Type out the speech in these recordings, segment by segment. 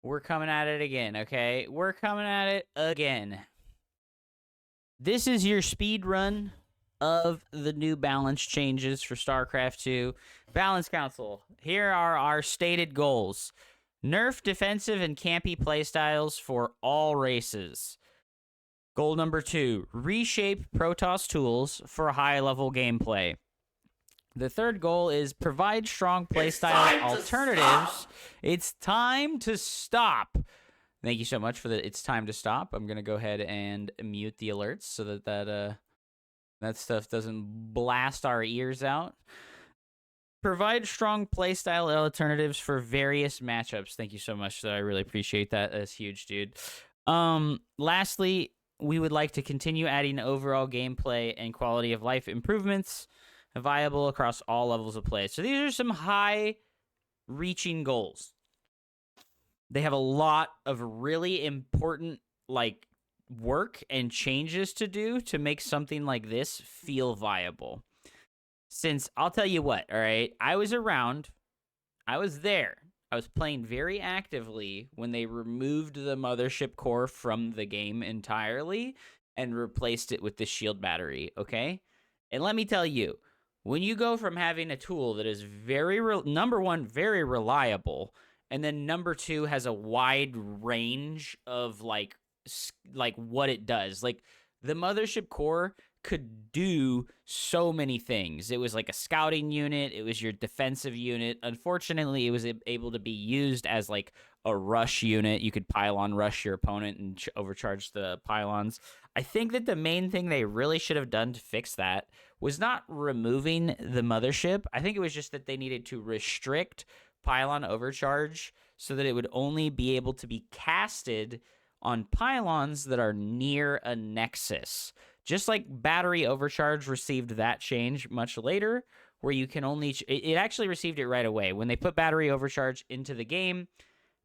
We're coming at it again, okay? We're coming at it again. This is your speed run of the new balance changes for StarCraft 2. Balance Council, here are our stated goals. Nerf defensive and campy playstyles for all races. Goal number 2, reshape Protoss tools for high-level gameplay. The third goal is provide strong playstyle alternatives. It's time to stop. Thank you so much for the "it's time to stop." I'm going to go ahead and mute the alerts so that stuff doesn't blast our ears out. Provide strong playstyle alternatives for various matchups. Thank you so much. I really appreciate that. That's huge, dude. Lastly, we would like to continue adding overall gameplay and quality of life improvements viable across all levels of play. So these are some high-reaching goals. They have a lot of really important work and changes to do to make something like this feel viable. Since I'll tell you what, all right, I was around, I was there, I was playing very actively when they removed the mothership core from the game entirely and replaced it with the shield battery, okay? And let me tell you, when you go from having a tool that is number one, very reliable, and then number two has a wide range of like what it does. Like the mothership core could do so many things. It was like a scouting unit. It was your defensive unit. Unfortunately, it was able to be used as like a rush unit. You could pylon rush your opponent and overcharge the pylons. I think that the main thing they really should have done to fix that was not removing the mothership. I think it was just that they needed to restrict pylon overcharge so that it would only be able to be casted on pylons that are near a nexus. Just like battery overcharge received that change much later, where you can only... It actually received it right away. When they put battery overcharge into the game,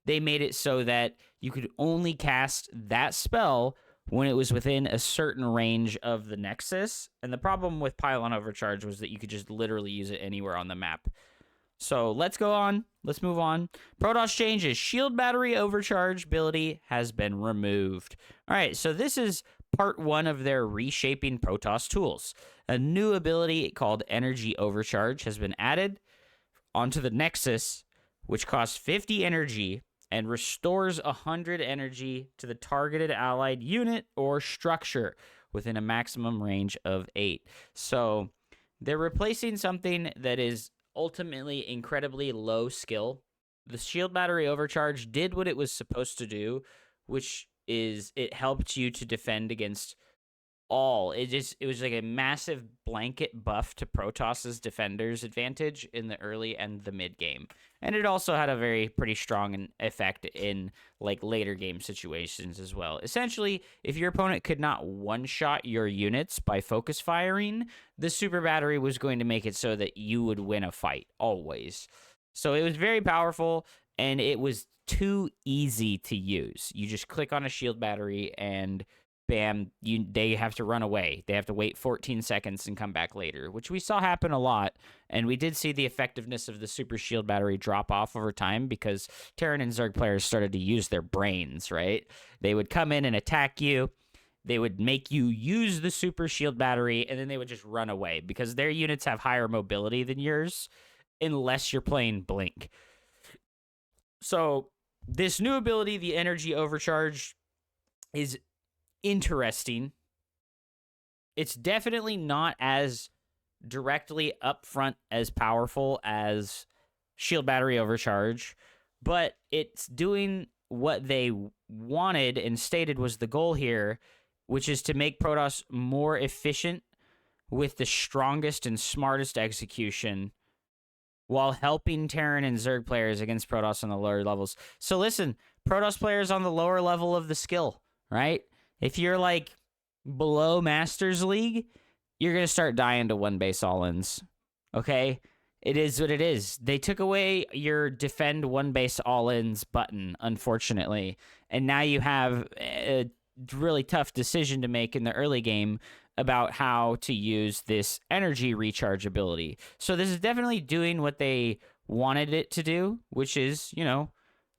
they made it so that you could only cast that spell when it was within a certain range of the nexus. And the problem with pylon overcharge was that you could just literally use it anywhere on the map. So let's go on. Let's move on. Protoss changes. Shield battery overcharge ability has been removed. All right, so this is part one of their reshaping Protoss tools. A new ability called energy overcharge has been added onto the nexus, which costs 50 energy and restores 100 energy to the targeted allied unit or structure within a maximum range of 8. So they're replacing something that is ultimately incredibly low skill. The shield battery overcharge did what it was supposed to do, which is it helped you to defend against all. It was like a massive blanket buff to Protos's defenders advantage in the early and the mid game. And it also had a pretty strong effect in like later game situations as well. Essentially, if your opponent could not one-shot your units by focus firing, the super battery was going to make it so that you would win a fight always. So it was very powerful, and it was too easy to use. You just click on a shield battery and bam, they have to run away. They have to wait 14 seconds and come back later, which we saw happen a lot. And we did see the effectiveness of the super shield battery drop off over time because Terran and Zerg players started to use their brains, right? They would come in and attack you. They would make you use the super shield battery, and then they would just run away because their units have higher mobility than yours unless you're playing Blink. So this new ability, the energy overcharge, is interesting. It's definitely not as directly upfront as powerful as shield battery overcharge, but it's doing what they wanted and stated was the goal here, which is to make Protoss more efficient with the strongest and smartest execution while helping Terran and Zerg players against Protoss on the lower levels. So listen, Protoss players on the lower level of the skill, right? If you're like below Masters League, you're going to start dying to one base all-ins. Okay? It is what it is. They took away your defend one base all-ins button, unfortunately. And now you have a really tough decision to make in the early game about how to use this energy recharge ability. So this is definitely doing what they wanted it to do, which is,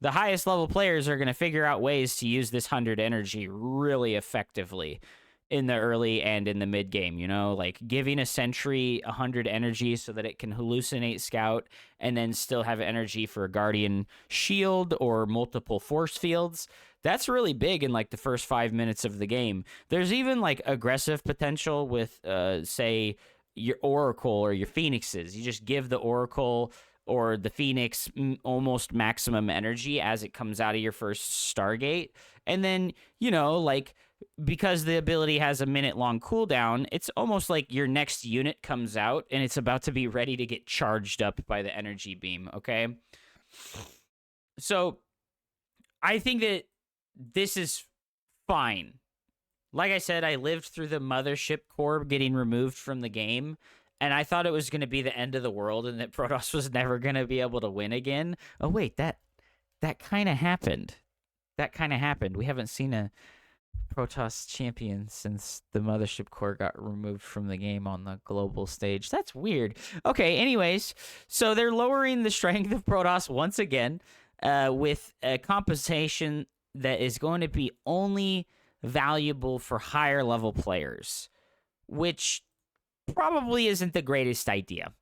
the highest level players are going to figure out ways to use this 100 energy really effectively in the early and in the mid game, you know, like giving a sentry 100 energy so that it can hallucinate scout and then still have energy for a guardian shield or multiple force fields. That's really big in like the first 5 minutes of the game. There's even like aggressive potential with say your oracle or your phoenixes. You just give the oracle or the phoenix almost maximum energy as it comes out of your first Stargate, and then, you know, like, because the ability has a minute-long cooldown, it's almost like your next unit comes out and it's about to be ready to get charged up by the energy beam, okay? So I think that this is fine. Like I said, I lived through the Mothership core getting removed from the game, and I thought it was going to be the end of the world and that Protoss was never going to be able to win again. Oh, wait, that kind of happened. That kind of happened. We haven't seen a Protoss champion since the Mothership core got removed from the game on the global stage. That's weird. Okay, anyways, so they're lowering the strength of Protoss once again with a compensation that is going to be only valuable for higher level players, which probably isn't the greatest idea.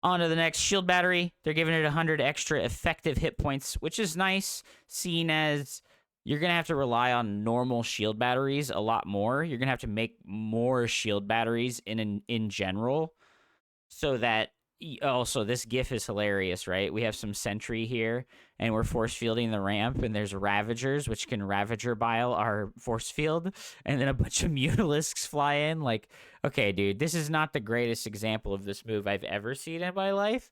On to the next shield battery. They're giving it 100 extra effective hit points, which is nice, seeing as you're going to have to rely on normal shield batteries a lot more. You're going to have to make more shield batteries in general, so that also this GIF is hilarious, right? We have some sentry here, and we're force fielding the ramp, and there's Ravagers, which can Ravager bile our force field, and then a bunch of Mutalisks fly in. Like, okay, dude, this is not the greatest example of this move I've ever seen in my life.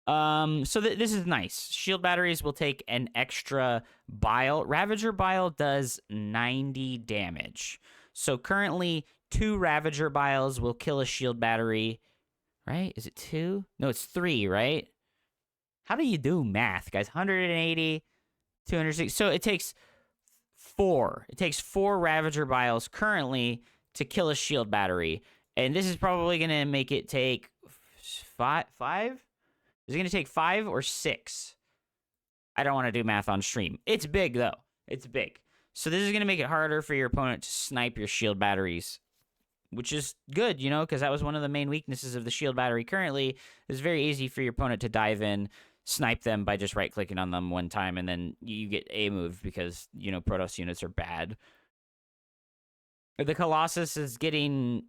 So this is nice. Shield batteries will take an extra bile. Ravager bile does 90 damage. So currently, 2 Ravager biles will kill a shield battery. Right? Is it 2? No, it's 3, right? How do you do math, guys? 180, 260. So it takes 4. It takes 4 Ravager biles currently to kill a shield battery. And this is probably going to make it take 5? Is it going to take 5 or 6? I don't want to do math on stream. It's big, though. It's big. So this is going to make it harder for your opponent to snipe your shield batteries, which is good, you know, because that was one of the main weaknesses of the shield battery currently. It's very easy for your opponent to dive in, snipe them by just right-clicking on them one time, and then you get A-moved because, you know, Protoss units are bad. The Colossus is getting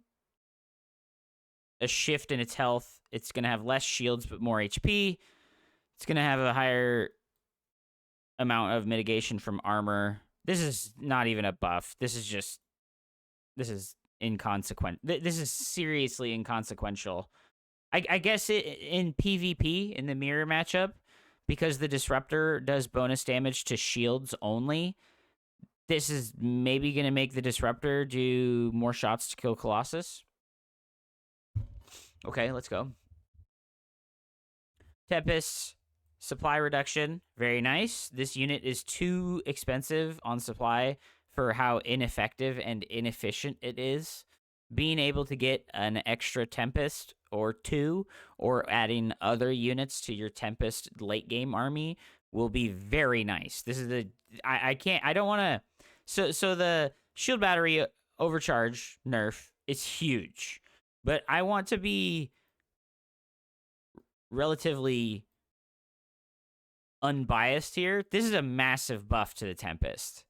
a shift in its health. It's going to have less shields but more HP. It's going to have a higher amount of mitigation from armor. This is not even a buff. This is inconsequential. This is seriously inconsequential. I guess in PvP, in the mirror matchup, because the Disruptor does bonus damage to shields only, this is maybe going to make the Disruptor do more shots to kill Colossus. Okay, let's go. Tempest, supply reduction, very nice. This unit is too expensive on supply for how ineffective and inefficient it is. Being able to get an extra Tempest or 2, or adding other units to your Tempest late game army will be very nice. This is I don't want to. So the shield battery overcharge nerf is huge, but I want to be relatively unbiased here. This is a massive buff to the Tempest,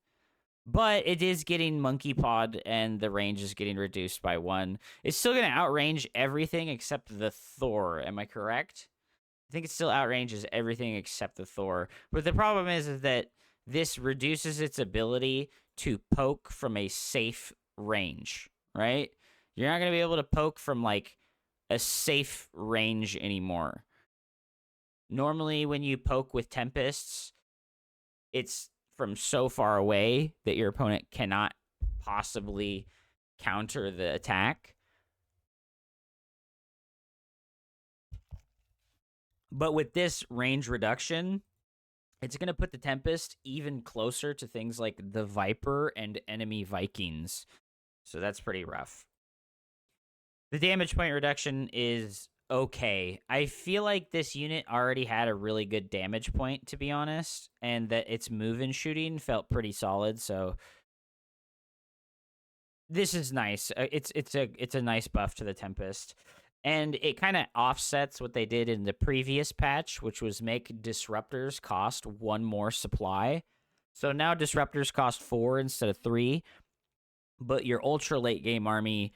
but it is getting Monkey Pod, and the range is getting reduced by 1. It's still going to outrange everything except the Thor. Am I correct? I think it still outranges everything except the Thor. But the problem is that this reduces its ability to poke from a safe range, right? You're not going to be able to poke from, like, a safe range anymore. Normally, when you poke with Tempests, it's from so far away that your opponent cannot possibly counter the attack. But with this range reduction, it's going to put the Tempest even closer to things like the Viper and enemy Vikings. So that's pretty rough. The damage point reduction is okay. I feel like this unit already had a really good damage point, to be honest, and that its move and shooting felt pretty solid. So this is nice. It's a nice buff to the Tempest, and it kind of offsets what they did in the previous patch, which was make disruptors cost one more supply. So now disruptors cost 4 instead of 3, but your ultra late game army,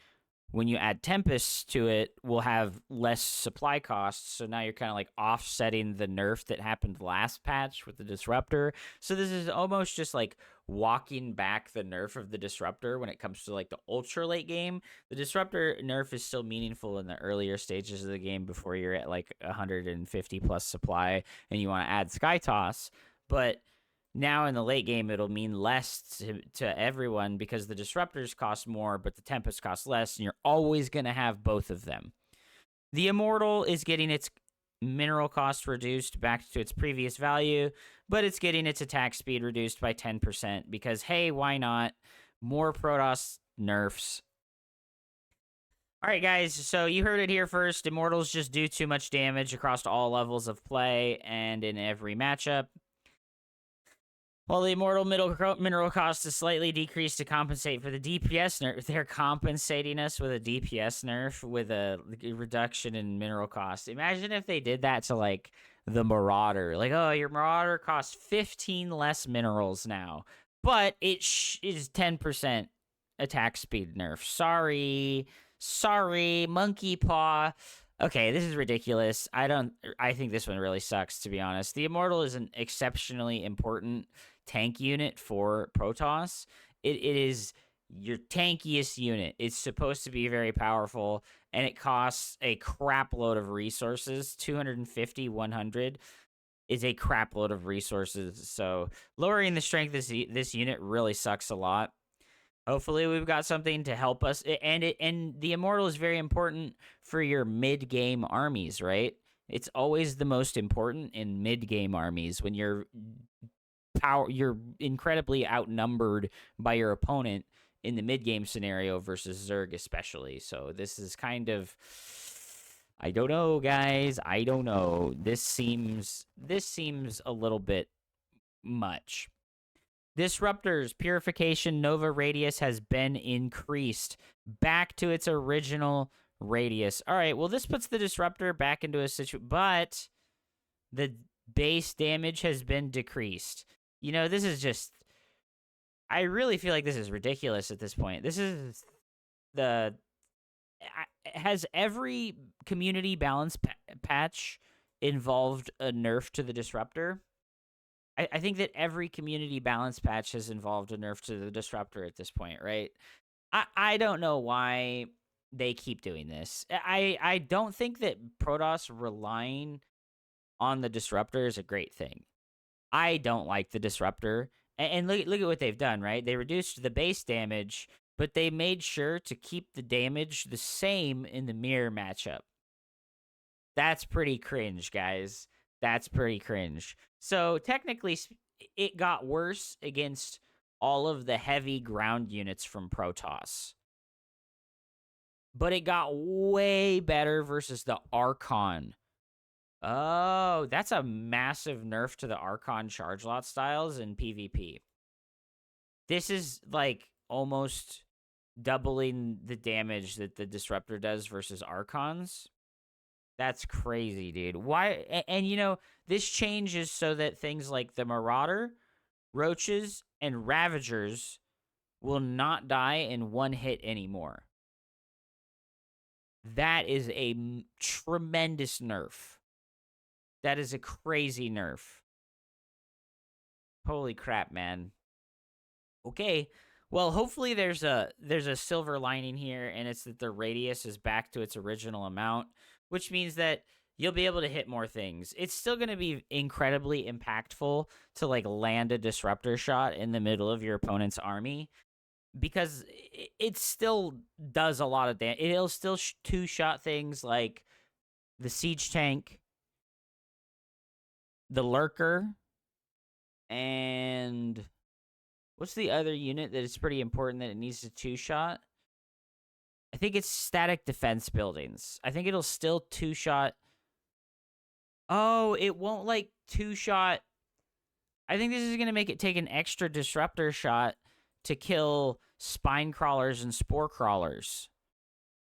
when you add Tempests to it, will have less supply costs. So now you're kind of like offsetting the nerf that happened last patch with the Disruptor. So this is almost just like walking back the nerf of the Disruptor when it comes to like the ultra late game. The Disruptor nerf is still meaningful in the earlier stages of the game before you're at like 150 plus supply and you want to add Sky Toss. But now in the late game, it'll mean less to everyone because the disruptors cost more, but the Tempest costs less, and you're always going to have both of them. The Immortal is getting its mineral cost reduced back to its previous value, but it's getting its attack speed reduced by 10% because, hey, why not? More Protoss nerfs. All right, guys, so you heard it here first. Immortals just do too much damage across all levels of play and in every matchup. While the Immortal mineral cost is slightly decreased to compensate for the DPS nerf, they're compensating us with a DPS nerf with a reduction in mineral cost. Imagine if they did that to, like, the Marauder. Like, oh, your Marauder costs 15 less minerals now, but it is 10% attack speed nerf. Sorry, monkey paw. Okay, this is ridiculous. I think this one really sucks, to be honest. The Immortal is an exceptionally important tank unit for Protoss. It is your tankiest unit. It's supposed to be very powerful, and it costs a crap load of resources. 250, 100 is a crap load of resources. So lowering the strength of this unit really sucks a lot. Hopefully we've got something to help us, and the Immortal is very important for your mid-game armies, right? It's always the most important in mid-game armies when you're incredibly outnumbered by your opponent in the mid-game scenario versus Zerg especially. So this is kind of, I don't know, guys. I don't know. This seems a little bit much. Disruptors, Purification, Nova Radius has been increased back to its original radius. All right, well, this puts the Disruptor back into a situation, but the base damage has been decreased. You know, this is just, I really feel like this is ridiculous at this point. This is has every community balance patch involved a nerf to the Disruptor? I think that every community balance patch has involved a nerf to the Disruptor at this point, right? I don't know why they keep doing this. I don't think that Protoss relying on the Disruptor is a great thing. I don't like the Disruptor. And look at what they've done, right? They reduced the base damage, but they made sure to keep the damage the same in the mirror matchup. That's pretty cringe, guys. That's pretty cringe. So technically, it got worse against all of the heavy ground units from Protoss. But it got way better versus the Archon. Oh, that's a massive nerf to the Archon charge lot styles in PvP. This is like almost doubling the damage that the Disruptor does versus Archons. That's crazy, dude. Why? And you know, this change is so that things like the Marauder, Roaches, and Ravagers will not die in one hit anymore. That is a tremendous nerf. That is a crazy nerf. Holy crap, man. Okay. Well, hopefully there's a silver lining here, and it's that the radius is back to its original amount, which means that you'll be able to hit more things. It's still going to be incredibly impactful to like land a disruptor shot in the middle of your opponent's army because it still does a lot of damage. It'll still two-shot things like the siege tank, the lurker, and what's the other unit that is pretty important that it needs to two-shot? I think it's static defense buildings. I think it'll still two-shot. Oh, it won't like two-shot. I think this is going to make it take an extra disruptor shot to kill spine crawlers and spore crawlers.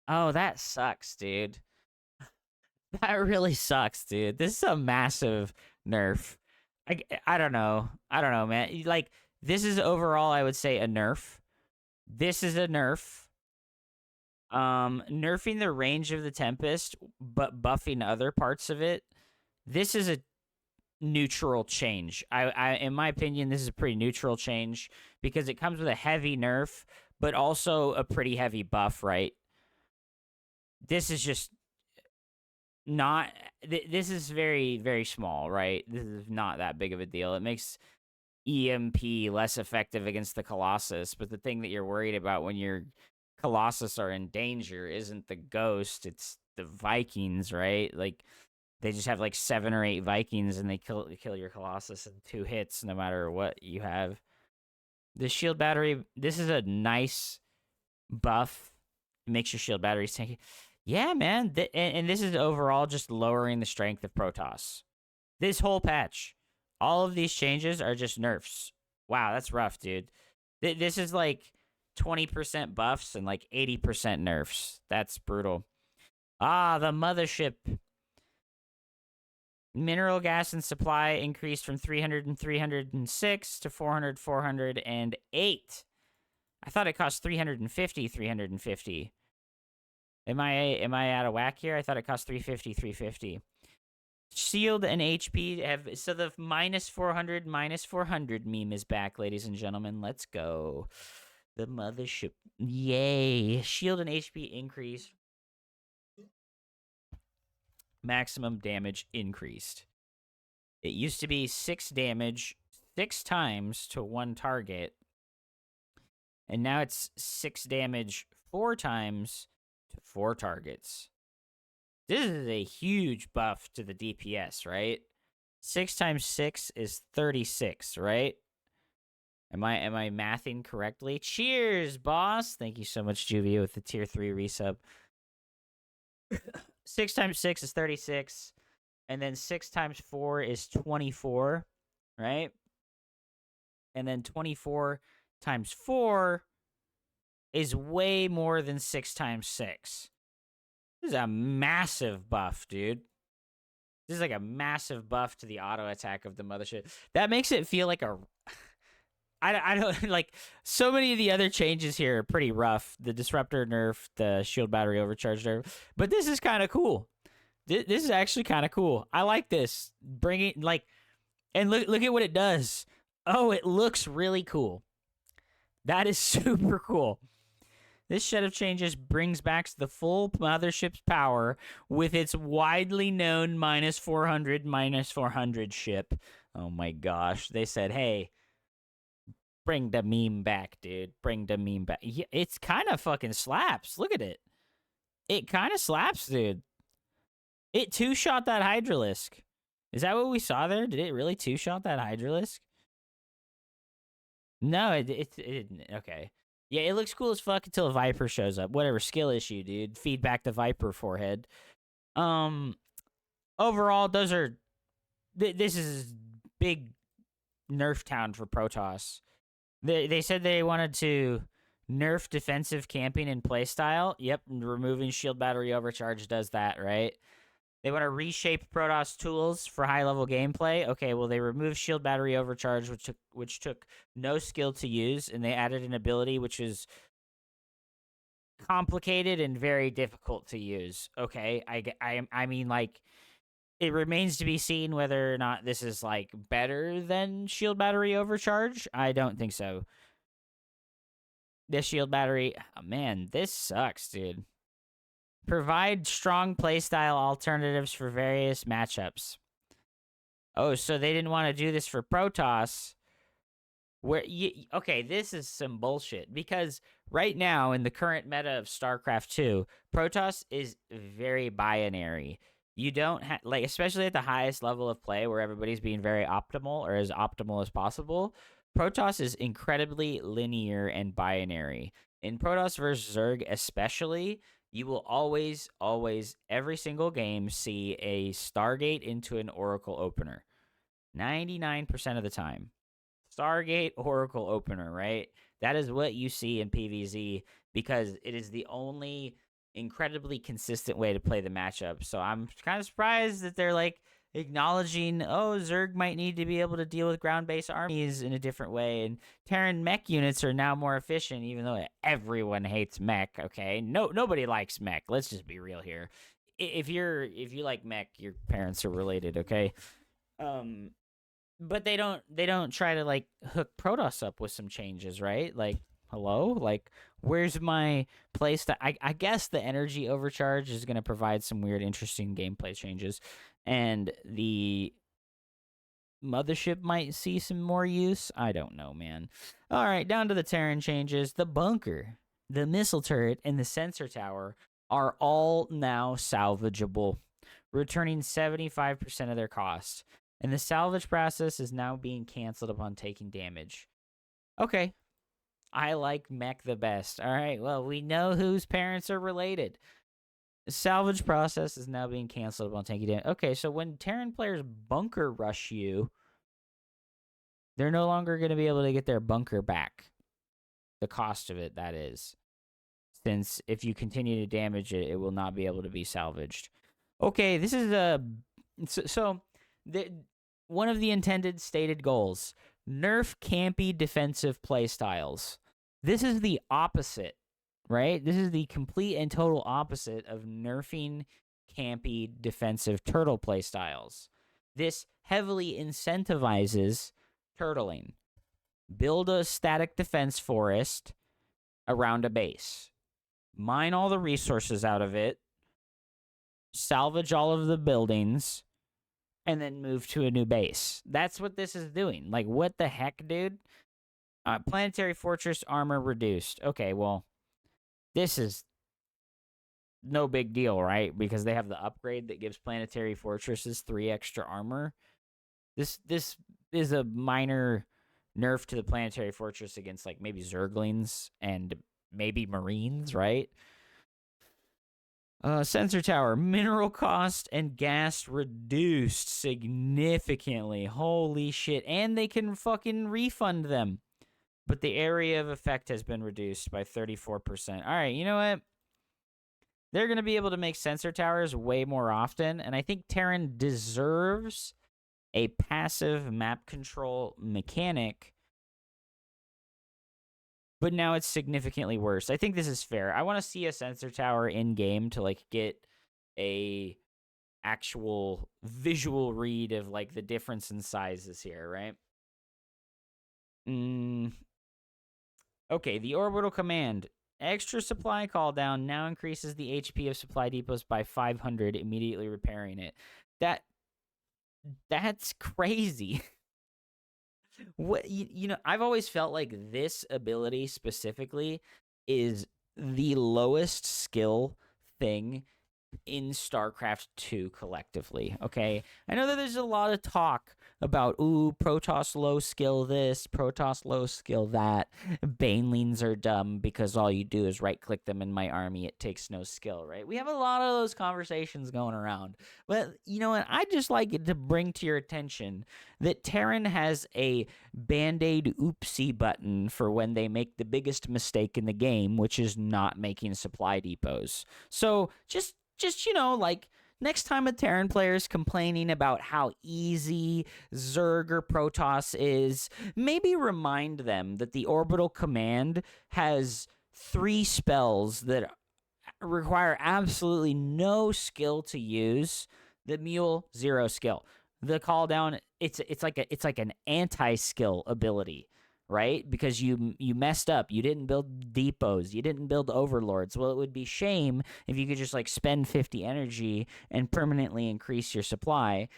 Oh, that sucks, dude. That really sucks, dude. This is a massive nerf. I don't know. I don't know, man. Like, this is overall, I would say, a nerf. This is a nerf. Nerfing the range of the Tempest, but buffing other parts of it. This is a neutral change. I in my opinion, this is a pretty neutral change because it comes with a heavy nerf, but also a pretty heavy buff, right? This is just not. This is very, very small, right? This is not that big of a deal. It makes EMP less effective against the Colossus, but the thing that you're worried about when your Colossus are in danger isn't the ghost, it's the Vikings, right? Like, they just have like 7 or 8 Vikings and they kill your Colossus in 2 hits no matter what you have. The shield battery, this is a nice buff. It makes your shield batteries tanky. Yeah, man. And this is overall just lowering the strength of Protoss. This whole patch. All of these changes are just nerfs. Wow, that's rough, dude. This is like 20% buffs and like 80% nerfs. That's brutal. Ah, the mothership. Mineral gas and supply increased from 300 and 306 to 400, 408. I thought it cost 350, 350. Am I out of whack here? I thought it cost 350, 350. Shield and HP have, so the minus 400 meme is back, ladies and gentlemen. Let's go. The mothership. Yay. Shield and HP increase. Maximum damage increased. It used to be 6 damage 6 times to 1 target. And now it's 6 damage 4 times to 4 targets. This is a huge buff to the DPS, right? 6 times 6 is 36, right? Am I mathing correctly? Cheers, boss. Thank you so much, Juvia, with the tier 3 resub. 6 times 6 is 36. And then 6 times 4 is 24, right? And then 24 times 4 is way more than 6 times 6. This is a massive buff, dude. This is like a massive buff to the auto attack of the mothership. That makes it feel like a... I don't... Like, so many of the other changes here are pretty rough. The Disruptor nerf, the shield battery overcharge nerf. But this is kind of cool. This is actually kind of cool. I like this. Bringing, like... And look at what it does. Oh, it looks really cool. That is super cool. This set of changes brings back the full mothership's power with its widely known minus 400 ship. Oh my gosh. They said, hey, bring the meme back, dude. Bring the meme back. Yeah, it's kind of fucking slaps. Look at it. It kind of slaps, dude. It two-shot that Hydralisk. Is that what we saw there? Did it really two-shot that Hydralisk? No, it didn't. Okay. Yeah, it looks cool as fuck until a Viper shows up. Whatever, skill issue, dude. Feedback the Viper forehead. Overall, those are... this is big nerf town for Protoss. They said they wanted to nerf defensive camping and playstyle. Yep, removing shield battery overcharge does that, right? They want to reshape Protoss tools for high-level gameplay. Okay, well, they removed shield battery overcharge, which took no skill to use, and they added an ability which is complicated and very difficult to use. Okay, I mean, like, it remains to be seen whether or not this is, like, better than shield battery overcharge. I don't think so. This shield battery... Oh, man, this sucks, dude. Provide strong playstyle alternatives for various matchups. Oh, so they didn't want to do this for Protoss. Okay, this is some bullshit. Because right now, in the current meta of StarCraft 2, Protoss is very binary. You don't have, like, especially at the highest level of play where everybody's being very optimal or as optimal as possible, Protoss is incredibly linear and binary. In Protoss versus Zerg, especially, you will always, always, every single game see a Stargate into an Oracle opener. 99% of the time. Stargate Oracle opener, right? That is what you see in PvZ because it is the only incredibly consistent way to play the matchup. So I'm kind of surprised that they're like acknowledging, oh, Zerg might need to be able to deal with ground-based armies in a different way, and Terran mech units are now more efficient, even though everyone hates mech. Okay, nobody likes mech. Let's just be real here. If you like mech, your parents are related. Okay, but they don't try to like hook Protoss up with some changes, right? Like, hello, like where's my place to I guess the energy overcharge is going to provide some weird interesting gameplay changes, and the mothership might see some more use. I don't know, man. All right, down to the Terran changes. The bunker, the missile turret, and the sensor tower are all now salvageable, returning 75% of their cost. And the salvage process is now being canceled upon taking damage. Okay. I like mech the best. All right. Well, we know whose parents are related. The salvage process is now being canceled upon taking damage. Okay, so when Terran players bunker rush you, they're no longer going to be able to get their bunker back. The cost of it, that is. Since if you continue to damage it, it will not be able to be salvaged. Okay, this is a one of the intended stated goals: nerf campy defensive playstyles. This is the opposite, right? This is the complete and total opposite of nerfing campy defensive turtle playstyles. This heavily incentivizes turtling. Build a static defense forest around a base. Mine all the resources out of it. Salvage all of the buildings, and then move to a new base. That's what this is doing. Like, what the heck, dude? Planetary Fortress armor reduced. Okay, well, this is no big deal, right? Because they have the upgrade that gives Planetary Fortresses 3 extra armor. This is a minor nerf to the Planetary Fortress against, like, maybe Zerglings and maybe Marines, right? Sensor tower, mineral cost and gas reduced significantly. Holy shit. And they can fucking refund them. But the area of effect has been reduced by 34%. All right, you know what? They're going to be able to make sensor towers way more often. And I think Terran deserves a passive map control mechanic. But now it's significantly worse. I think this is fair. I want to see a sensor tower in game to like get a actual visual read of like the difference in sizes here, right? Okay, the orbital command. Extra supply call down now increases the HP of supply depots by 500, immediately repairing it. That's crazy. What you know, I've always felt like this ability specifically is the lowest skill thing in StarCraft 2 collectively, okay? I know that there's a lot of talk about, ooh, Protoss low skill this, Protoss low skill that. Banelings are dumb because all you do is right-click them in my army. It takes no skill, right? We have a lot of those conversations going around. But, you know what? I'd just like to bring to your attention that Terran has a Band-Aid oopsie button for when they make the biggest mistake in the game, which is not making supply depots. So just you know, like, next time a Terran player is complaining about how easy Zerg or Protoss is, maybe remind them that the orbital command has 3 spells that require absolutely no skill to use. The Mule, 0 skill. The call down, it's like an anti-skill ability, right? Because you messed up. You didn't build depots. You didn't build overlords. Well, it would be shame if you could just like spend 50 energy and permanently increase your supply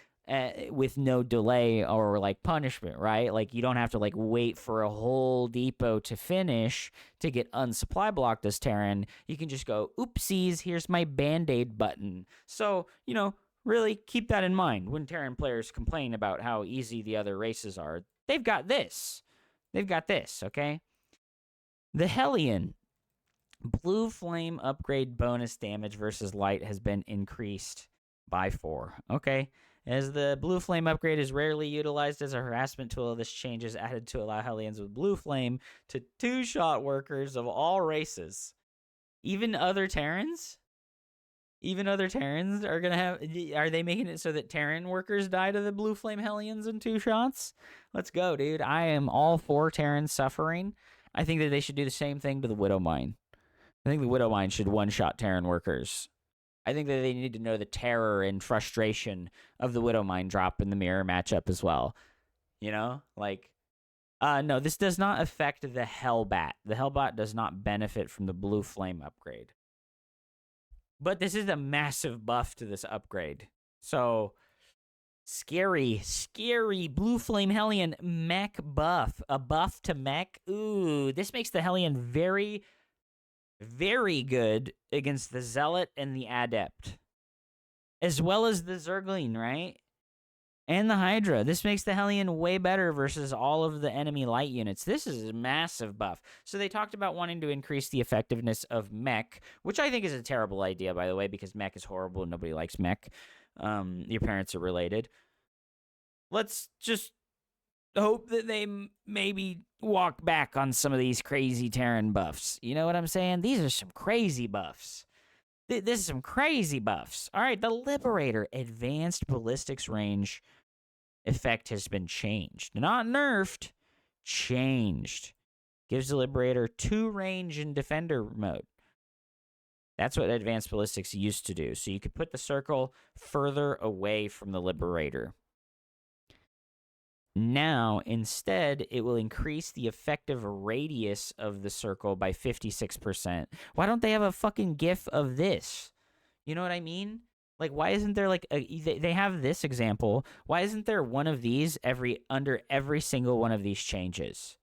with no delay or like punishment, right? Like you don't have to like wait for a whole depot to finish to get unsupply blocked as Terran. You can just go, oopsies, here's my Band-Aid button. So, you know, really keep that in mind when Terran players complain about how easy the other races are. They've got this. They've got this, okay? The Hellion. Blue Flame upgrade bonus damage versus light has been increased by 4. Okay. As the Blue Flame upgrade is rarely utilized as a harassment tool, this change is added to allow Hellions with Blue Flame to two-shot workers of all races. Even other Terrans? Even other Terrans are gonna have. Are they making it so that Terran workers die to the Blue Flame Hellions in 2 shots? Let's go, dude. I am all for Terran suffering. I think that they should do the same thing to the Widow Mine. I think the Widow Mine should one-shot Terran workers. I think that they need to know the terror and frustration of the Widow Mine drop in the mirror matchup as well. You know? Like, no, this does not affect the Hellbat. The Hellbat does not benefit from the Blue Flame upgrade. But this is a massive buff to this upgrade. So, scary Blue Flame Hellion mech buff. A buff to mech. Ooh, this makes the Hellion very, very good against the Zealot and the Adept. As well as the Zergling, right? And the Hydra. This makes the Hellion way better versus all of the enemy light units. This is a massive buff. So they talked about wanting to increase the effectiveness of mech, which I think is a terrible idea, by the way, because mech is horrible and nobody likes mech. Your parents are related. Let's just hope that they maybe walk back on some of these crazy Terran buffs. You know what I'm saying? These are some crazy buffs. This is some crazy buffs. All right, the Liberator advanced ballistics range effect has been changed. Not nerfed, changed. Gives the Liberator 2 range in defender mode. That's what advanced ballistics used to do. So you could put the circle further away from the Liberator. Now, instead, it will increase the effective radius of the circle by 56%. Why don't they have a fucking GIF of this? You know what I mean? Like, why isn't there like they have this example? Why isn't there one of these under every single one of these changes?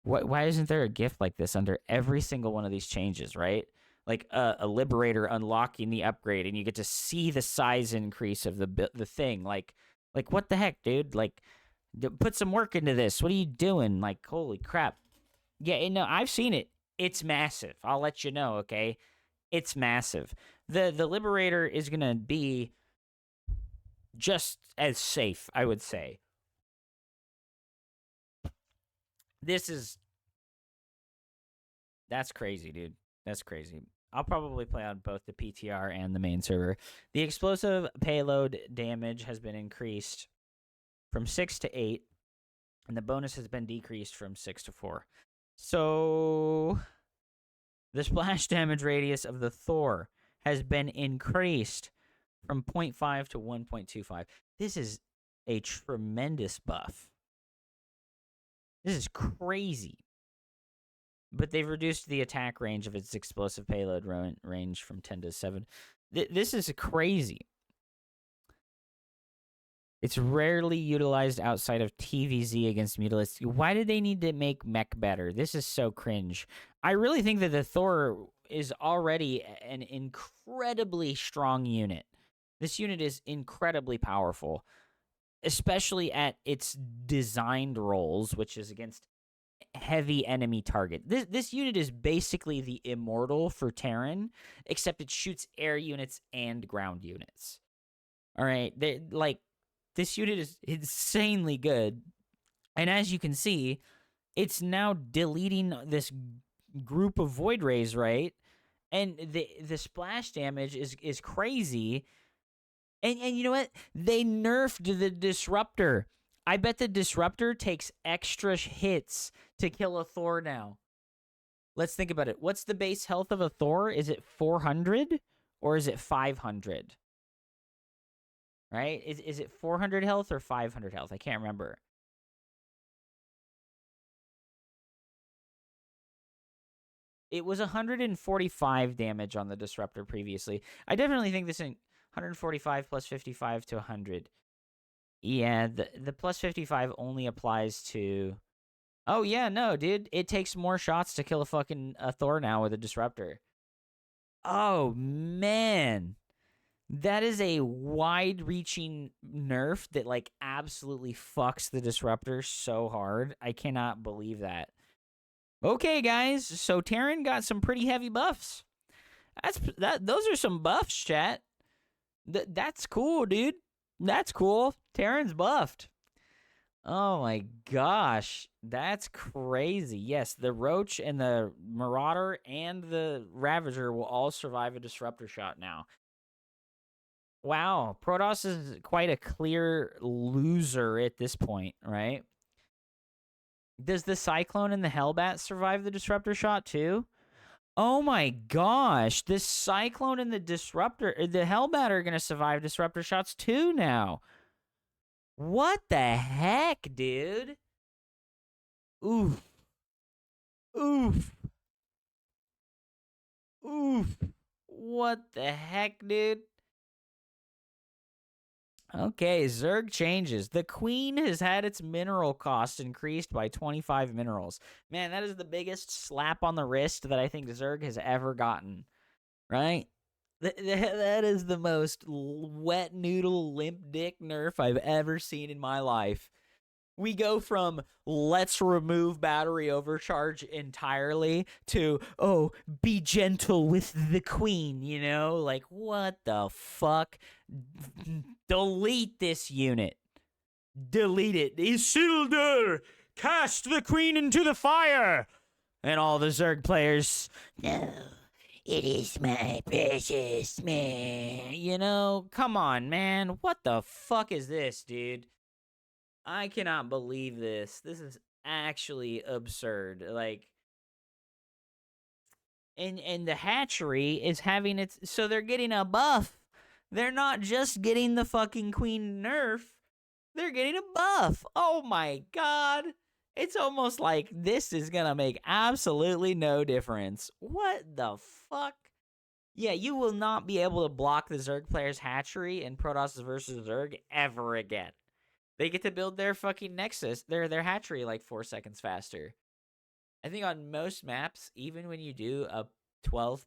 Why isn't there a GIF like this under every single one of these changes? Right? Like a Liberator unlocking the upgrade, and you get to see the size increase of the thing. Like what the heck, dude? Like, put some work into this. What are you doing? Like, holy crap. Yeah, no, I've seen it. It's massive. I'll let you know, okay? It's massive. The Liberator is going to be just as safe, I would say. That's crazy, dude. That's crazy. I'll probably play on both the PTR and the main server. The explosive payload damage has been increased from 6 to 8, and the bonus has been decreased from 6 to 4. So the splash damage radius of the Thor has been increased from 0.5 to 1.25. This is a tremendous buff. This is crazy. But they've reduced the attack range of its explosive payload range from 10 to 7. This is crazy. It's rarely utilized outside of TVZ against Mutalisks. Why did they need to make mech better? This is so cringe. I really think that the Thor is already an incredibly strong unit. This unit is incredibly powerful, especially at its designed roles, which is against heavy enemy target. This unit is basically the Immortal for Terran, except it shoots air units and ground units. All right, this unit is insanely good, and as you can see, it's now deleting this group of Void Rays, right? And the splash damage is crazy. And you know what? They nerfed the Disruptor. I bet the Disruptor takes extra hits to kill a Thor now. Let's think about it. What's the base health of a Thor? Is it 400 or is it 500? Right? Is it 400 health or 500 health? I can't remember. It was 145 damage on the Disruptor previously. I definitely think this in 145 plus 55 to 100. Yeah, the plus 55 only applies to... Oh, yeah, no, dude. It takes more shots to kill a Thor now with a Disruptor. Oh, man. That is a wide-reaching nerf that, like, absolutely fucks the Disruptor so hard. I cannot believe that. Okay, guys, so Terran got some pretty heavy buffs. Those are some buffs, chat. That's cool, dude. That's cool. Terran's buffed. Oh my gosh, that's crazy. Yes, the Roach and the Marauder and the Ravager will all survive a Disruptor shot now. Wow, Protoss is quite a clear loser at this point, right? Does the Cyclone and the Hellbat survive the Disruptor shot too? Oh my gosh, the Cyclone and the Hellbat are going to survive Disruptor shots too now. What the heck, dude? Oof. Oof. Oof. What the heck, dude? Okay, Zerg changes. The Queen has had its mineral cost increased by 25 minerals. Man, that is the biggest slap on the wrist that I think Zerg has ever gotten, right? That is the most wet noodle limp dick nerf I've ever seen in my life. We go from let's remove battery overcharge entirely to, oh, be gentle with the Queen, you know? Like, what the fuck? Delete this unit. Delete it. Isildur, cast the Queen into the fire! And all the Zerg players, no, it is my precious man. You know, come on, man. What the fuck is this, dude? I cannot believe this. This is actually absurd. Like, and the hatchery is having its, so they're getting a buff. They're not just getting the fucking Queen nerf. They're getting a buff. Oh my god. It's almost like this is gonna make absolutely no difference. What the fuck? Yeah, you will not be able to block the Zerg player's hatchery in Protoss versus Zerg ever again. They get to build their fucking Nexus, their hatchery like 4 seconds faster. I think on most maps, even when you do a 12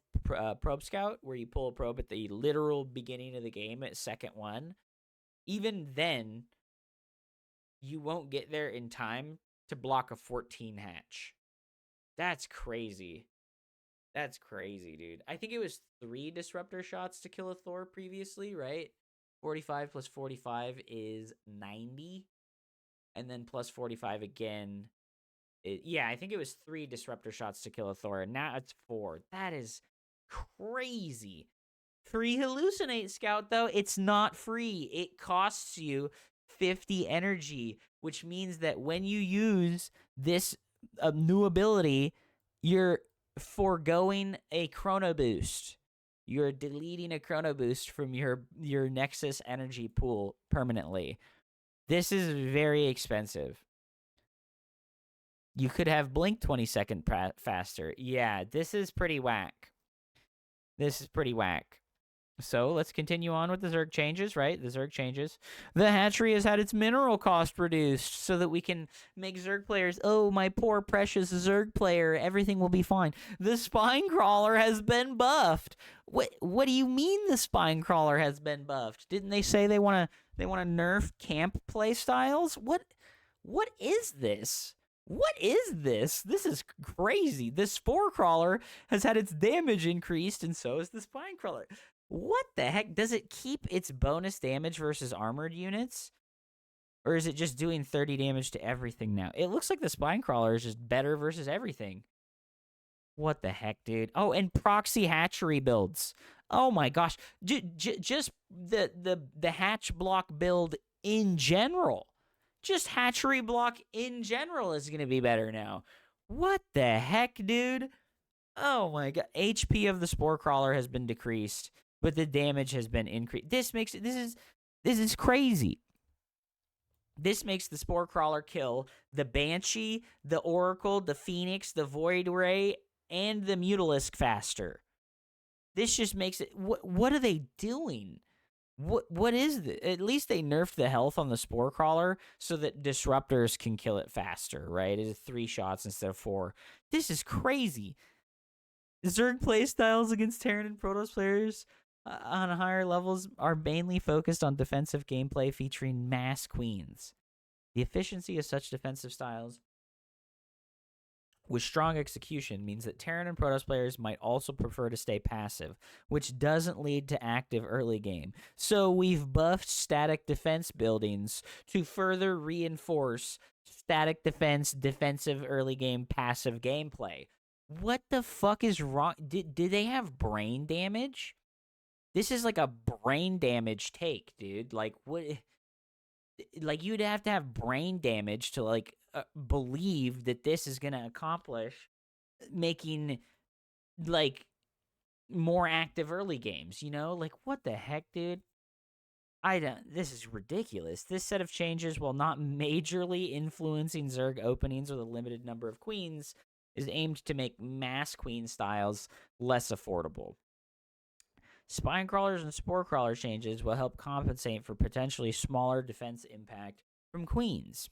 probe scout, where you pull a probe at the literal beginning of the game at second 1, even then, you won't get there in time to block a 14 hatch. That's crazy. That's crazy, dude. I think it was 3 disruptor shots to kill a Thor previously, right? 45 plus 45 is 90. And then plus 45 again. Yeah, I think it was 3 disruptor shots to kill a Thor. And now it's 4. That is crazy. Free hallucinate scout, though, it's not free. It costs you 50 energy, which means that when you use this new ability, you're foregoing a chrono boost. You're deleting a chrono boost from your Nexus energy pool permanently. This is very expensive. You could have blink 20 second faster. Yeah, this is pretty whack. This is pretty whack. So let's continue on with the Zerg changes, right? The Zerg changes. The hatchery has had its mineral cost reduced so that we can make Zerg players, oh, my poor precious Zerg player, everything will be fine. The spine crawler has been buffed. What do you mean the spine crawler has been buffed? Didn't they say they want to nerf camp play styles? What is this? What is this? This is crazy. The spore crawler has had its damage increased, and so is the spine crawler. What the heck? Does it keep its bonus damage versus armored units? Or is it just doing 30 damage to everything now? It looks like the spine crawler is just better versus everything. What the heck, dude? Oh, and proxy hatchery builds. Oh my gosh. Just the hatch block build in general. Just hatchery block in general is going to be better now. What the heck, dude? Oh my god. HP of the spore crawler has been decreased, but the damage has been increased. This is crazy. This makes the spore crawler kill the Banshee, the Oracle, the Phoenix, the Void Ray, and the Mutalisk faster. This just makes it. What are they doing? What is this? At least they nerfed the health on the spore crawler so that disruptors can kill it faster, right? It's 3 shots instead of 4. This is crazy. Zerg playstyles against Terran and Protoss players on higher levels are mainly focused on defensive gameplay featuring mass queens. The efficiency of such defensive styles with strong execution means that Terran and Protoss players might also prefer to stay passive, which doesn't lead to active early game. So we've buffed static defense buildings to further reinforce static defense, defensive early game, passive gameplay. What the fuck is wrong? Did they have brain damage? This is like a brain damage take, dude. Like what? Like you'd have to have brain damage to like believe that this is gonna accomplish making like more active early games. You know, like what the heck, dude? I don't. This is ridiculous. This set of changes, while not majorly influencing Zerg openings with a limited number of queens, is aimed to make mass queen styles less affordable. Spine crawlers and spore crawler changes will help compensate for potentially smaller defense impact from queens.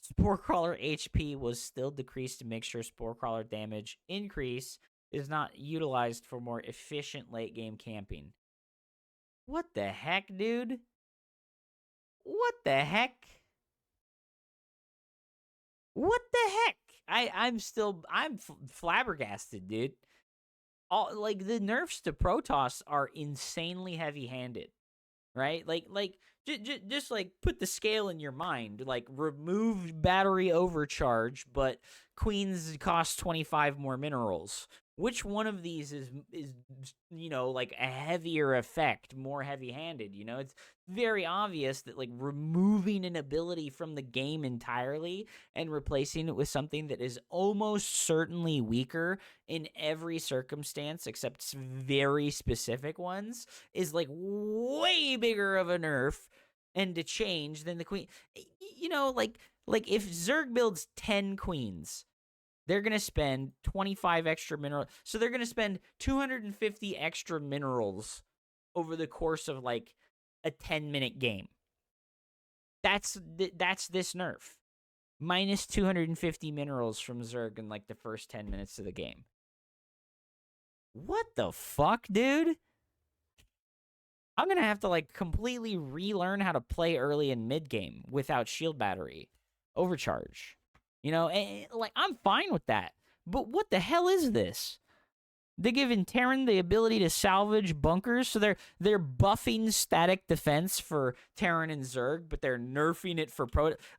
Spore crawler HP was still decreased to make sure spore crawler damage increase is not utilized for more efficient late game camping. What the heck, dude? What the heck? What the heck? I'm flabbergasted, dude. All like the nerfs to Protoss are insanely heavy-handed, right? Just like put the scale in your mind. Like remove battery overcharge, but queens cost 25 more minerals. Which one of these is like a heavier effect, more heavy-handed? It's very obvious that like removing an ability from the game entirely and replacing it with something that is almost certainly weaker in every circumstance except very specific ones is like way bigger of a nerf and to change than the queen. Like if Zerg builds 10 queens, they're going to spend 25 extra minerals. So they're going to spend 250 extra minerals over the course of like a 10-minute game. That's this nerf. Minus 250 minerals from Zerg in like the first 10 minutes of the game. What the fuck, dude? I'm going to have to like completely relearn how to play early and mid game without shield battery overcharge. Like I'm fine with that. But what the hell is this? They're giving Terran the ability to salvage bunkers, so they're buffing static defense for Terran and Zerg, but they're nerfing it for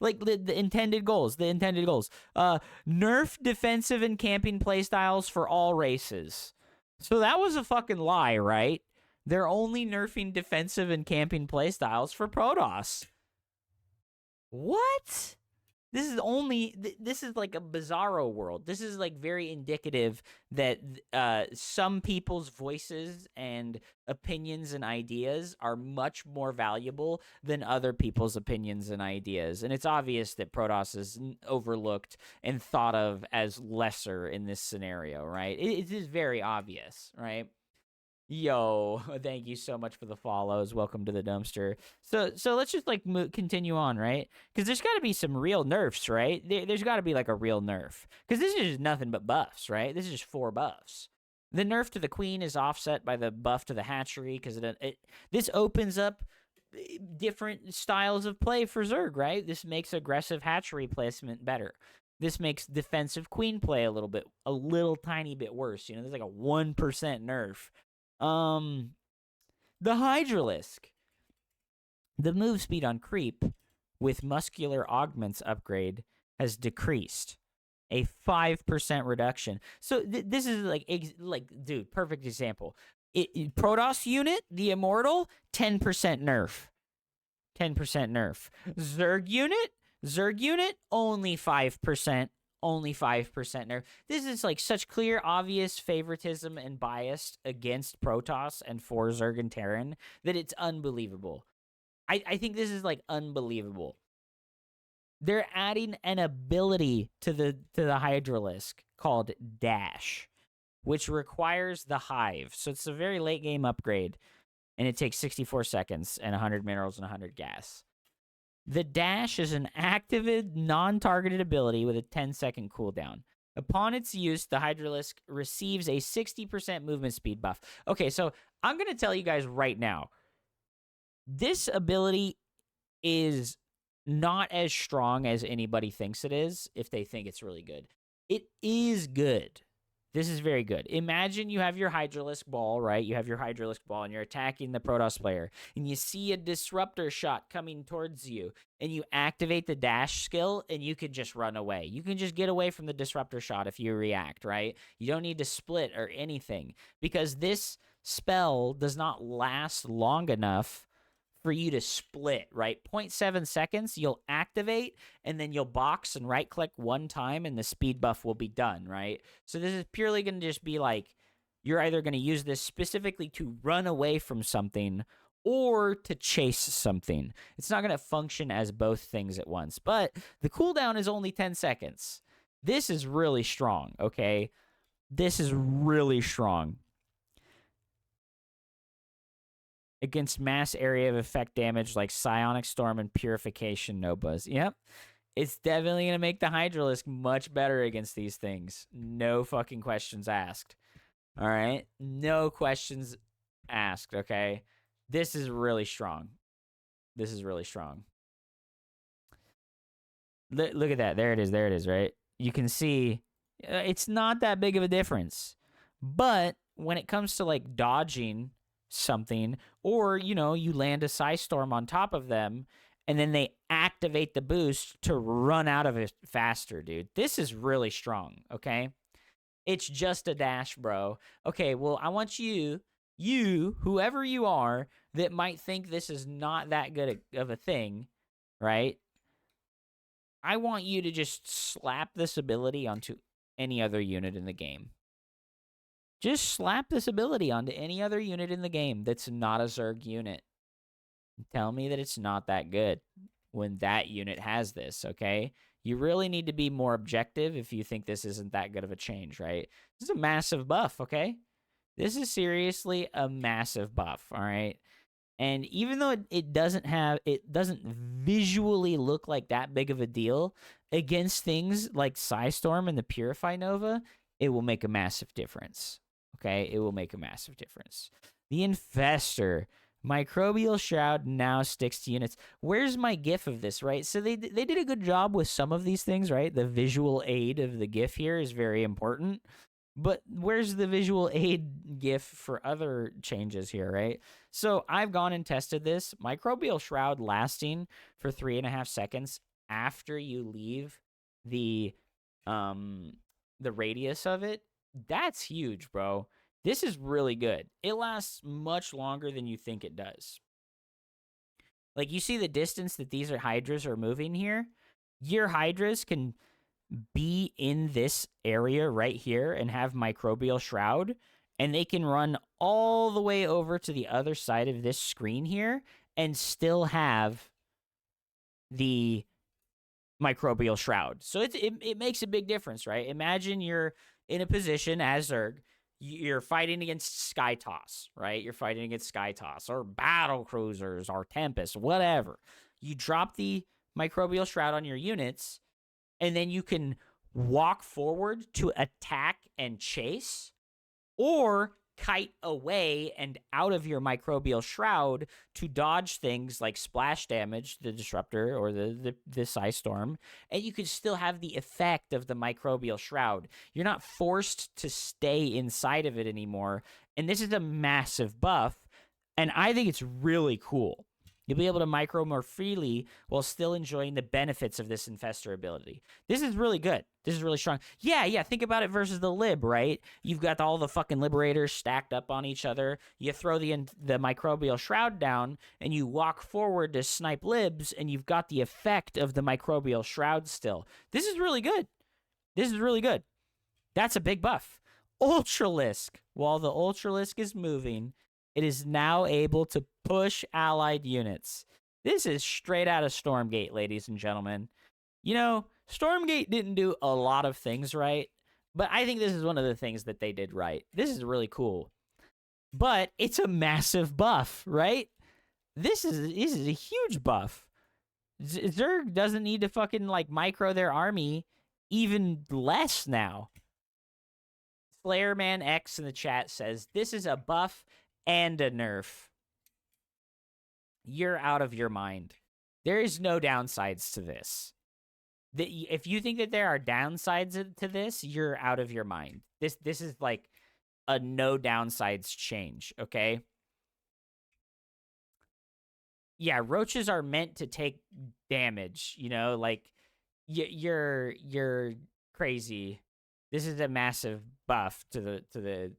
like the intended goals. Nerf defensive and camping playstyles for all races. So that was a fucking lie, right? They're only nerfing defensive and camping playstyles for Protoss. What? This is like a bizarro world. This is like very indicative that some people's voices and opinions and ideas are much more valuable than other people's opinions and ideas. And it's obvious that Protoss is overlooked and thought of as lesser in this scenario, right? It is very obvious, right? Yo, thank you so much for the follows. Welcome to the dumpster. So let's just like continue on, right? Because there's got to be some real nerfs, right? There's got to be like a real nerf. Because this is just nothing but buffs, right? This is just 4 buffs. The nerf to the queen is offset by the buff to the hatchery because this opens up different styles of play for Zerg, right? This makes aggressive hatchery placement better. This makes defensive queen play a little tiny bit worse. There's like a 1% nerf. The Hydralisk. The move speed on creep with muscular augments upgrade has decreased. A 5% reduction. So this is like dude, perfect example. Protoss unit, the Immortal, 10% nerf. 10% nerf. Zerg unit, only 5%. Only 5% nerf. This is like such clear, obvious favoritism and bias against Protoss and for Zerg and Terran that it's unbelievable. I think this is like unbelievable. They're adding an ability to the Hydralisk called Dash, which requires the Hive. So it's a very late game upgrade, and it takes 64 seconds and 100 minerals and 100 gas. The Dash is an activated, non-targeted ability with a 10-second cooldown. Upon its use, the Hydralisk receives a 60% movement speed buff. Okay, so I'm going to tell you guys right now, this ability is not as strong as anybody thinks it is if they think it's really good. It is good. This is very good. Imagine you have your Hydralisk ball, right? You have your Hydralisk ball and you're attacking the Protoss player, and you see a disruptor shot coming towards you, and you activate the dash skill, and you can just run away. You can just get away from the disruptor shot if you react, right? You don't need to split or anything, because this spell does not last long enough for you to split, right? 0.7 seconds, you'll activate, and then you'll box and right click one time, and the speed buff will be done, right? So this is purely going to just be like, you're either going to use this specifically to run away from something or to chase something. It's not going to function as both things at once, but the cooldown is only 10 seconds. This is really strong, okay? This is really strong. Against mass area of effect damage like Psionic Storm and Purification Novas. Yep. It's definitely going to make the Hydralisk much better against these things. No fucking questions asked. All right? No questions asked, okay? This is really strong. This is really strong. Look at that. There it is, right? You can see it's not that big of a difference. But when it comes to like dodging something, or you land a Psi Storm on top of them, and then they activate the boost to run out of it faster, dude. This is really strong, okay? It's just a dash, bro. Okay, well, I want you, whoever you are, that might think this is not that good of a thing, right? I want you to just slap this ability onto any other unit in the game. Just slap this ability onto any other unit in the game that's not a Zerg unit. Tell me that it's not that good when that unit has this, okay? You really need to be more objective if you think this isn't that good of a change, right? This is a massive buff, okay? This is seriously a massive buff, all right? And even though it doesn't visually look like that big of a deal against things like Psystorm and the Purify Nova, it will make a massive difference. Okay, it will make a massive difference. The Infestor. Microbial Shroud now sticks to units. Where's my GIF of this, right? So they did a good job with some of these things, right? The visual aid of the GIF here is very important. But where's the visual aid GIF for other changes here, right? So I've gone and tested this. Microbial Shroud lasting for 3.5 seconds after you leave the radius of it. That's huge, bro. This is really good. It lasts much longer than you think it does. Like, you see the distance that these Hydras are moving here? Your Hydras can be in this area right here and have Microbial Shroud, and they can run all the way over to the other side of this screen here and still have the Microbial Shroud. So it makes a big difference, right? Imagine you're in a position as Zerg, you're fighting against Sky Toss, right? You're fighting against Sky Toss or battle cruisers or Tempest, whatever. You drop the Microbial Shroud on your units, and then you can walk forward to attack and chase, or kite away and out of your Microbial Shroud to dodge things like splash damage, the Disruptor or the Psi Storm, and you could still have the effect of the Microbial Shroud. You're not forced to stay inside of it anymore, and this is a massive buff, and I think it's really cool. You'll be able to micro more freely while still enjoying the benefits of this Infestor ability. This is really good. This is really strong. Yeah, think about it versus the Lib, right? You've got all the fucking Liberators stacked up on each other. You throw the Microbial Shroud down, and you walk forward to snipe Libs, and you've got the effect of the Microbial Shroud still. This is really good. This is really good. That's a big buff. Ultralisk. While the Ultralisk is moving, it is now able to push allied units. This is straight out of Stormgate, ladies and gentlemen. Stormgate didn't do a lot of things right, but I think this is one of the things that they did right. This is really cool. But it's a massive buff, right? This is a huge buff. Zerg doesn't need to fucking micro their army even less now. Slayerman X in the chat says, this is a buff and a nerf. You're out of your mind. There is no downsides to this. If you think that there are downsides to this, you're out of your mind. This is like a no downsides change, okay? Yeah, roaches are meant to take damage, you know, like you're crazy. This is a massive buff to the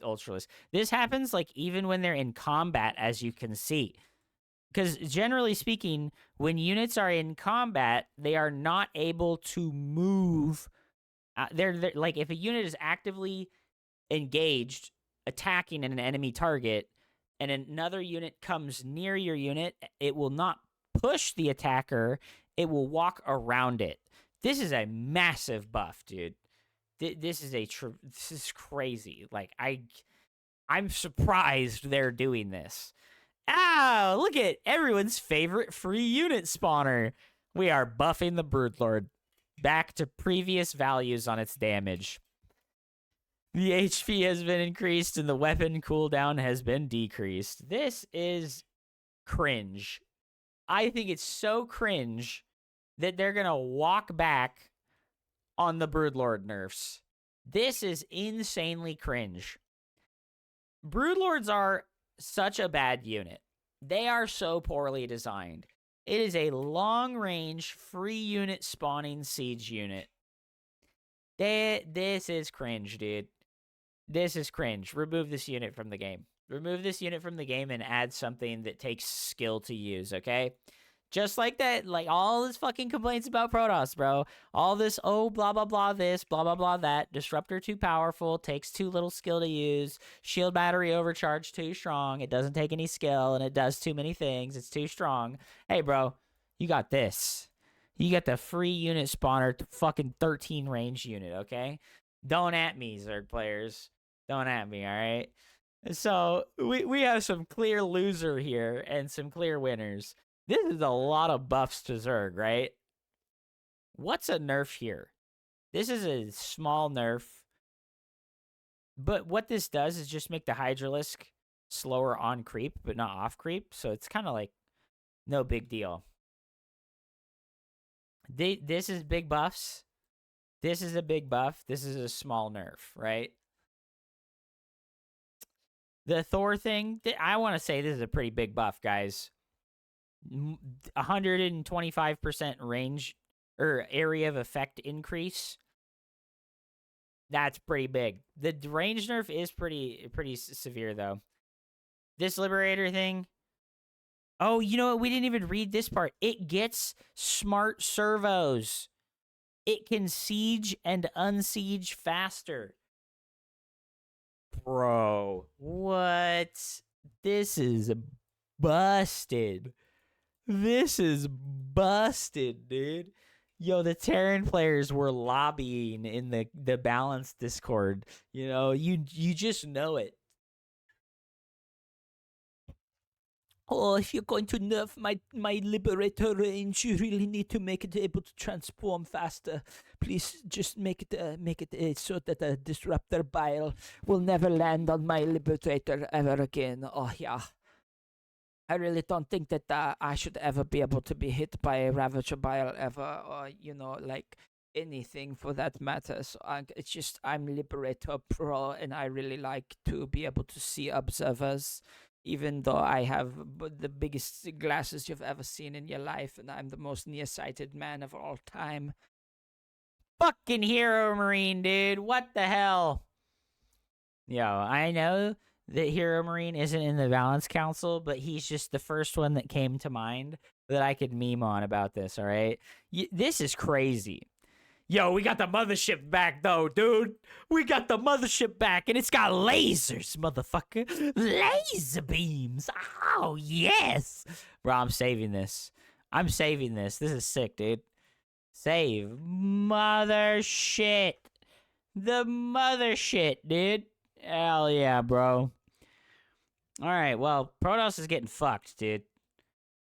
ultralisk. This happens like even when they're in combat, as you can see. Because generally speaking, when units are in combat, they are not able to move. They're like if a unit is actively engaged, attacking an enemy target, and another unit comes near your unit, it will not push the attacker. It will walk around it. This is a massive buff, dude. This is crazy. Like I'm surprised they're doing this. Oh, look at everyone's favorite free unit spawner. We are buffing the Broodlord back to previous values on its damage. The HP has been increased and the weapon cooldown has been decreased. This is cringe. I think it's so cringe that they're going to walk back on the Broodlord nerfs. This is insanely cringe. Broodlords are such a bad unit. They are so poorly designed. It is a long-range, free unit spawning siege unit. This is cringe, dude. This is cringe. Remove this unit from the game. Remove this unit from the game and add something that takes skill to use, okay? Just like that, like all this fucking complaints about Protoss, bro. All this, oh, blah, blah, blah, this, blah, blah, blah, that. Disruptor too powerful, takes too little skill to use. Shield battery overcharge too strong. It doesn't take any skill, and it does too many things. It's too strong. Hey, bro, you got this. You got the free unit spawner, fucking 13 range unit, okay? Don't at me, Zerg players. Don't at me, all right? So we have some clear loser here and some clear winners. This is a lot of buffs to Zerg, right? What's a nerf here? This is a small nerf. But what this does is just make the Hydralisk slower on creep, but not off creep. So it's kind of like no big deal. This is big buffs. This is a big buff. This is a small nerf, right? The Thor thing, I want to say this is a pretty big buff, guys. 125% range or area of effect increase. That's pretty big. The range nerf is pretty severe though. This Liberator thing. Oh, you know what? We didn't even read this part. It gets smart servos. It can siege and unsiege faster. Bro, what? This is busted. This is busted, dude. Yo, the Terran players were lobbying in the balance Discord. You know, you just know it. Oh, if you're going to nerf my Liberator range, you really need to make it able to transform faster. Please just make it so that the Disruptor Bile will never land on my Liberator ever again. Oh, yeah. I really don't think that I should ever be able to be hit by a Ravager Bile ever, or, you know, like anything for that matter. So it's just, I'm Liberator Pro, and I really like to be able to see observers. Even though I have the biggest glasses you've ever seen in your life, and I'm the most nearsighted man of all time. Fucking Hero Marine, dude. What the hell? Yo, I know that Hero Marine isn't in the Balance Council, but he's just the first one that came to mind that I could meme on about this, all right? This is crazy. Yo, we got the mothership back, though, dude. We got the mothership back, and it's got lasers, motherfucker. Laser beams. Oh, yes. Bro, I'm saving this. I'm saving this. This is sick, dude. Save. Mothership. The mothership, dude. Hell yeah, bro. All right, well, Protos is getting fucked, dude.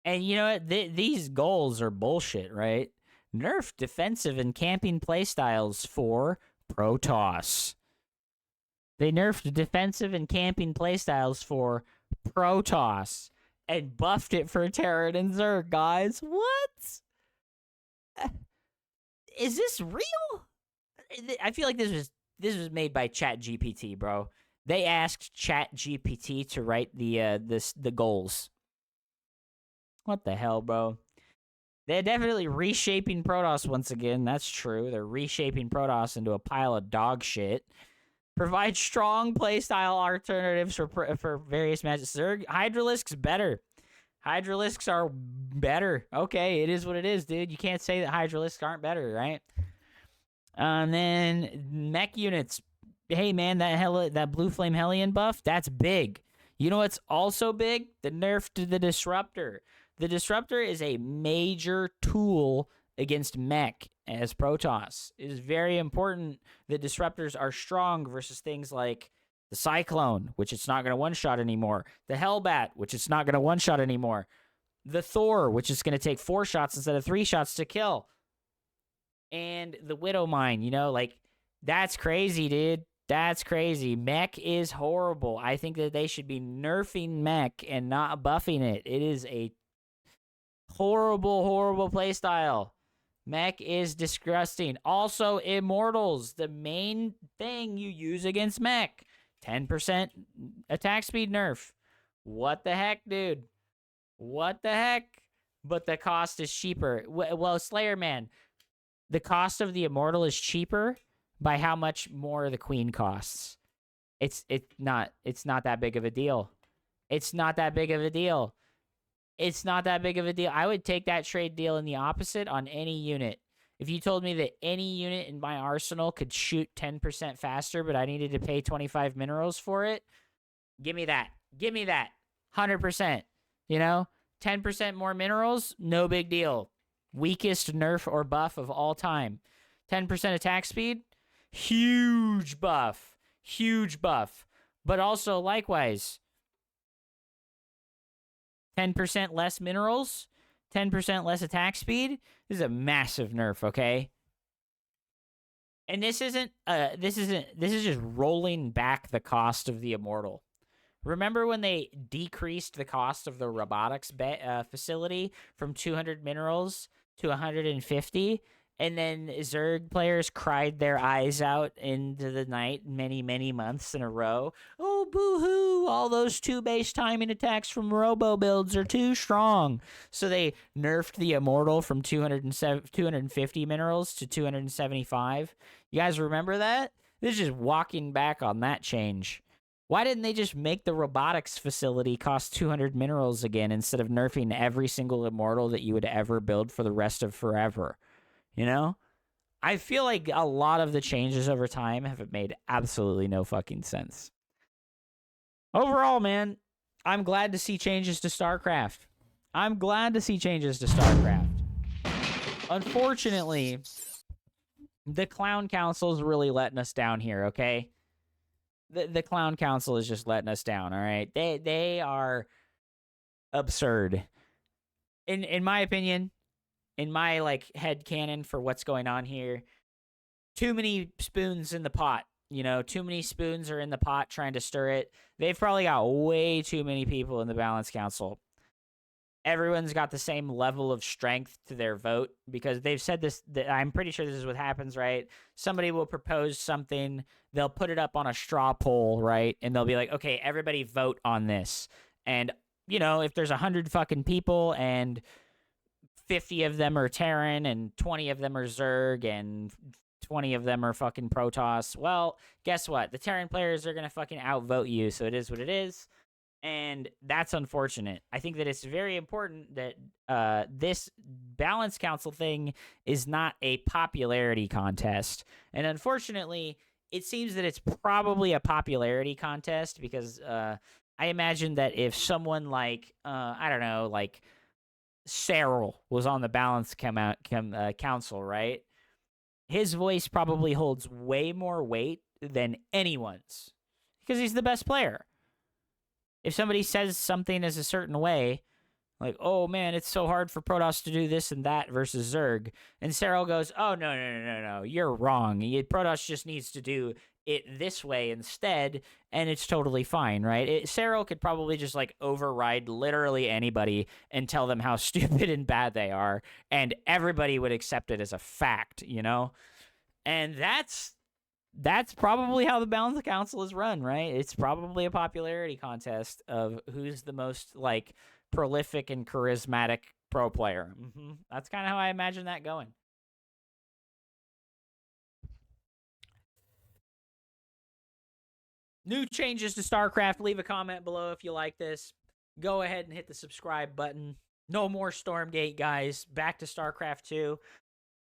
And you know what? These goals are bullshit, right? Nerf defensive and camping playstyles for Protoss. They nerfed defensive and camping playstyles for Protoss and buffed it for Terran and Zerg, guys. What? is this real? I feel like this was made by ChatGPT, bro. They asked ChatGPT to write the goals. What the hell, bro? They're definitely reshaping Protoss once again. That's true. They're reshaping Protoss into a pile of dog shit. Provide strong playstyle alternatives for various matches. Zerg Hydralisk's better. Hydralisks are better. Okay, it is what it is, dude. You can't say that Hydralisks aren't better, right? And then mech units. Hey, man, that Blue Flame Hellion buff, that's big. You know what's also big? The nerf to the Disruptor. The Disruptor is a major tool against mech as Protoss. It is very important that Disruptors are strong versus things like the Cyclone, which it's not going to one-shot anymore. The Hellbat, which it's not going to one-shot anymore. The Thor, which is going to take 4 shots instead of 3 shots to kill. And the Widowmine, you know, like, that's crazy, dude. That's crazy. Mech is horrible. I think that they should be nerfing mech and not buffing it. It is a horrible, horrible playstyle. Mech is disgusting. Also, Immortals, the main thing you use against mech. 10% attack speed nerf. What the heck, dude? What the heck? But the cost is cheaper. Well, Slayer Man, the cost of the Immortal is cheaper by how much more the Queen costs. It's not that big of a deal. It's not that big of a deal. It's not that big of a deal. I would take that trade deal in the opposite on any unit. If you told me that any unit in my arsenal could shoot 10% faster, but I needed to pay 25 minerals for it, give me that. Give me that. 100%. You know? 10% more minerals, no big deal. Weakest nerf or buff of all time. 10% attack speed, huge buff. Huge buff. But also, likewise, 10% less minerals, 10% less attack speed. This is a massive nerf, okay? And this is just rolling back the cost of the Immortal. Remember when they decreased the cost of the robotics facility from 200 minerals to 150? And then Zerg players cried their eyes out into the night many, many months in a row. Oh, boo-hoo, all those 2-base timing attacks from robo builds are too strong. So they nerfed the Immortal from 250 minerals to 275. You guys remember that? This is just walking back on that change. Why didn't they just make the robotics facility cost 200 minerals again instead of nerfing every single Immortal that you would ever build for the rest of forever? You know? I feel like a lot of the changes over time have made absolutely no fucking sense. Overall, man, I'm glad to see changes to Starcraft. Unfortunately, the Clown Council is really letting us down here, okay? The Clown Council is just letting us down, all right? They are absurd. In my opinion, in my like head canon for what's going on here, too many spoons in the pot. You know, too many spoons are in the pot trying to stir it. They've probably got way too many people in the Balance Council. Everyone's got the same level of strength to their vote because they've said this. I'm pretty sure this is what happens, right? Somebody will propose something. They'll put it up on a straw poll, right? And they'll be like, okay, everybody vote on this. And, you know, if there's 100 fucking people and 50 of them are Terran and 20 of them are Zerg and 20 of them are fucking Protoss, well, guess what? The Terran players are going to fucking outvote you, so it is what it is. And that's unfortunate. I think that it's very important that this Balance Council thing is not a popularity contest. And unfortunately, it seems that it's probably a popularity contest because I imagine that if someone like, I don't know, like Cyril was on the Balance Council, right? His voice probably holds way more weight than anyone's because he's the best player. If somebody says something as a certain way, like, oh man, it's so hard for Protoss to do this and that versus Zerg, and Cyril goes, oh, no, you're wrong. Protoss just needs to do it this way instead, and it's totally fine, right? Cyril could probably just like override literally anybody and tell them how stupid and bad they are, and everybody would accept it as a fact, you know? And that's probably how the Balance Council is run, right? It's probably a popularity contest of who's the most like prolific and charismatic pro player. That's kind of how I imagine that going. New changes to StarCraft. Leave a comment below if you like this. Go ahead and hit the subscribe button. No more Stormgate, guys. Back to StarCraft 2.